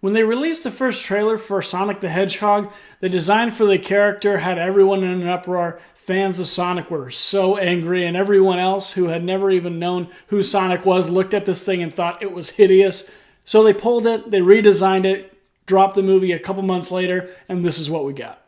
When they released the first trailer for Sonic the Hedgehog, the design for the character had everyone in an uproar. Fans of Sonic were so angry, and everyone else who had never even known who Sonic was looked at this thing and thought it was hideous. So they pulled it, they redesigned it, dropped the movie a couple months later, and this is what we got.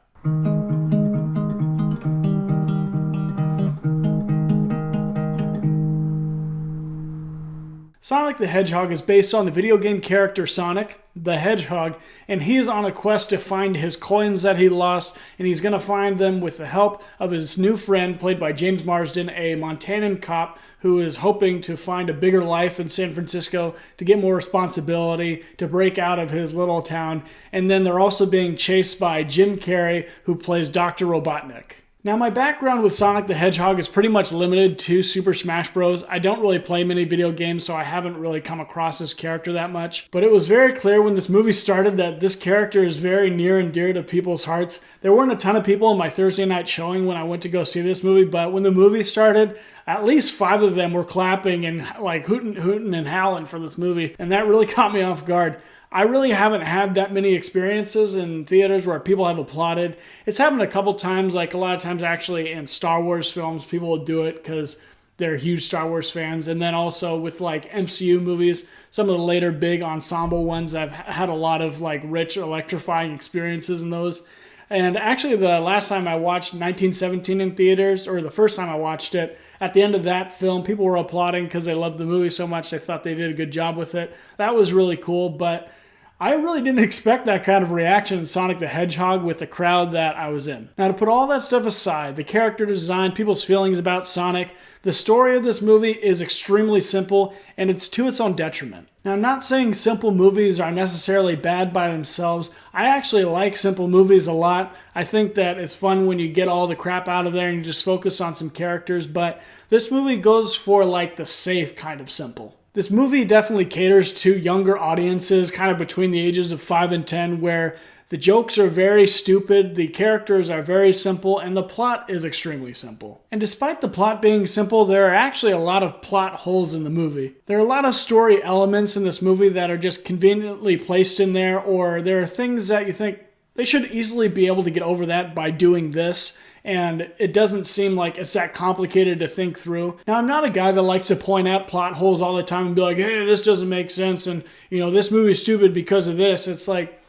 Sonic the Hedgehog is based on the video game character Sonic the Hedgehog, and he is on a quest to find his coins that he lost, and he's going to find them with the help of his new friend, played by James Marsden, a Montanan cop who is hoping to find a bigger life in San Francisco, to get more responsibility, to break out of his little town. And then they're also being chased by Jim Carrey, who plays Dr. Robotnik. Now, my background with Sonic the Hedgehog is pretty much limited to Super Smash Bros. I don't really play many video games, so I haven't really come across this character that much. But it was very clear when this movie started that this character is very near and dear to people's hearts. There weren't a ton of people in my Thursday night showing when I went to go see this movie, but when the movie started, at least 5 of them were clapping and like hooting and howling for this movie, and that really caught me off guard. I really haven't had that many experiences in theaters where people have applauded. It's happened a couple times, like a lot of times actually in Star Wars films, people will do it because they're huge Star Wars fans. And then also with like MCU movies, some of the later big ensemble ones, I've had a lot of like rich, electrifying experiences in those. And actually the last time I watched 1917 in theaters, or the first time I watched it, at the end of that film, people were applauding because they loved the movie so much. They thought they did a good job with it. That was really cool, but I really didn't expect that kind of reaction in Sonic the Hedgehog with the crowd that I was in. Now, to put all that stuff aside, the character design, people's feelings about Sonic, the story of this movie is extremely simple, and it's to its own detriment. Now, I'm not saying simple movies are necessarily bad by themselves. I actually like simple movies a lot. I think that it's fun when you get all the crap out of there and you just focus on some characters, but this movie goes for like the safe kind of simple. This movie definitely caters to younger audiences, kind of between the ages of 5 and 10, where the jokes are very stupid, the characters are very simple, and the plot is extremely simple. And despite the plot being simple, there are actually a lot of plot holes in the movie. There are a lot of story elements in this movie that are just conveniently placed in there, or there are things that you think they should easily be able to get over that by doing this, and it doesn't seem like it's that complicated to think through. Now, I'm not a guy that likes to point out plot holes all the time and be like, hey, this doesn't make sense, and, this movie's stupid because of this. It's like,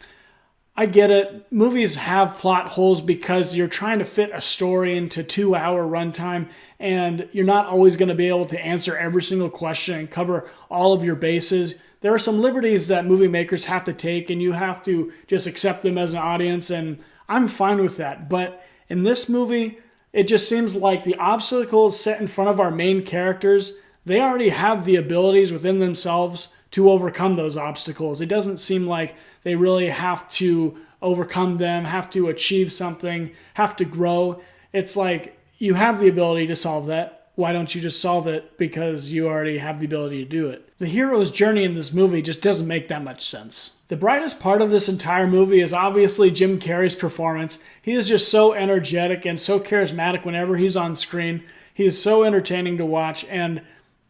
I get it. Movies have plot holes because you're trying to fit a story into 2-hour runtime, and you're not always going to be able to answer every single question and cover all of your bases. There are some liberties that movie makers have to take, and you have to just accept them as an audience, and I'm fine with that. But in this movie, it just seems like the obstacles set in front of our main characters, they already have the abilities within themselves to overcome those obstacles. It doesn't seem like they really have to overcome them, have to achieve something, have to grow. It's like you have the ability to solve that. Why don't you just solve it? Because you already have the ability to do it. The hero's journey in this movie just doesn't make that much sense. The brightest part of this entire movie is obviously Jim Carrey's performance. He is just so energetic and so charismatic whenever he's on screen. He is so entertaining to watch, and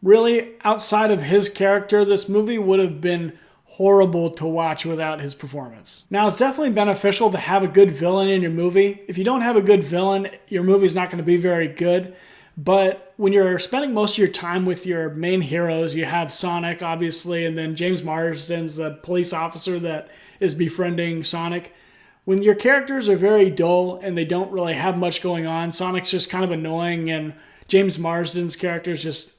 really, outside of his character, this movie would have been horrible to watch without his performance. Now, it's definitely beneficial to have a good villain in your movie. If you don't have a good villain, your movie's not going to be very good. But when you're spending most of your time with your main heroes, you have Sonic, obviously, and then James Marsden's the police officer that is befriending Sonic. When your characters are very dull and they don't really have much going on, Sonic's just kind of annoying, and James Marsden's character is just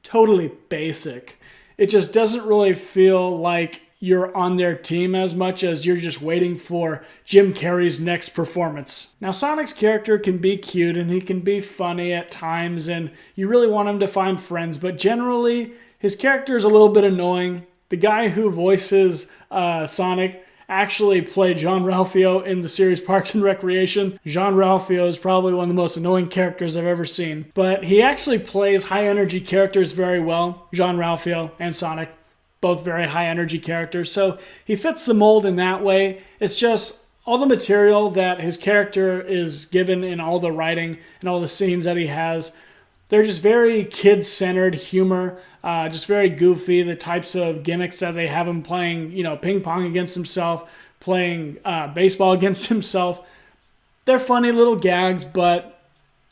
totally basic. It just doesn't really feel like you're on their team as much as you're just waiting for Jim Carrey's next performance. Now, Sonic's character can be cute and he can be funny at times, and you really want him to find friends, but generally his character is a little bit annoying. The guy who voices Sonic actually played Jean-Ralphio in the series Parks and Recreation. Jean-Ralphio is probably one of the most annoying characters I've ever seen, but he actually plays high-energy characters very well. Jean-Ralphio and Sonic, both very high-energy characters, so he fits the mold in that way. It's just all the material that his character is given in all the writing and all the scenes that he has, They're just very kid-centered humor, just very goofy, the types of gimmicks that they have him playing, ping pong against himself, playing baseball against himself. They're funny little gags, but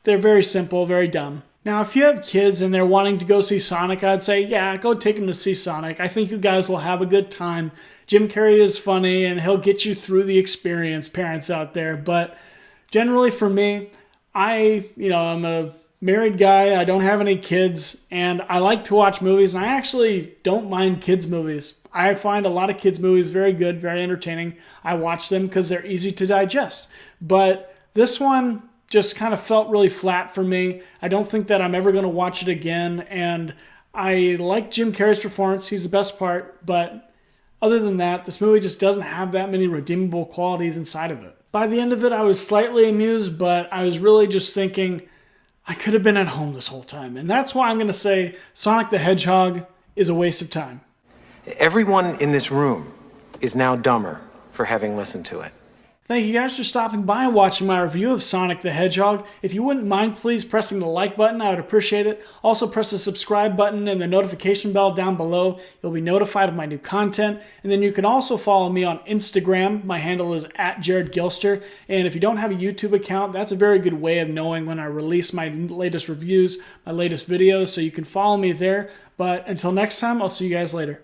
they're very simple, very dumb. Now, if you have kids and they're wanting to go see Sonic, I'd say, yeah, go take them to see Sonic. I think you guys will have a good time. Jim Carrey is funny, and he'll get you through the experience, parents out there. But generally for me, I'm a married guy. I don't have any kids, and I like to watch movies, and I actually don't mind kids' movies. I find a lot of kids' movies very good, very entertaining. I watch them because they're easy to digest. But this one just kind of felt really flat for me. I don't think that I'm ever going to watch it again, and I like Jim Carrey's performance. He's the best part, but other than that, this movie just doesn't have that many redeemable qualities inside of it. By the end of it, I was slightly amused, but I was really just thinking, I could have been at home this whole time. And that's why I'm going to say Sonic the Hedgehog is a waste of time. Everyone in this room is now dumber for having listened to it. Thank you guys for stopping by and watching my review of Sonic the Hedgehog. If you wouldn't mind please pressing the like button, I would appreciate it. Also press the subscribe button and the notification bell down below. You'll be notified of my new content. And then you can also follow me on Instagram. My handle is @JaredGilster. And if you don't have a YouTube account, that's a very good way of knowing when I release my latest reviews, my latest videos. So you can follow me there. But until next time, I'll see you guys later.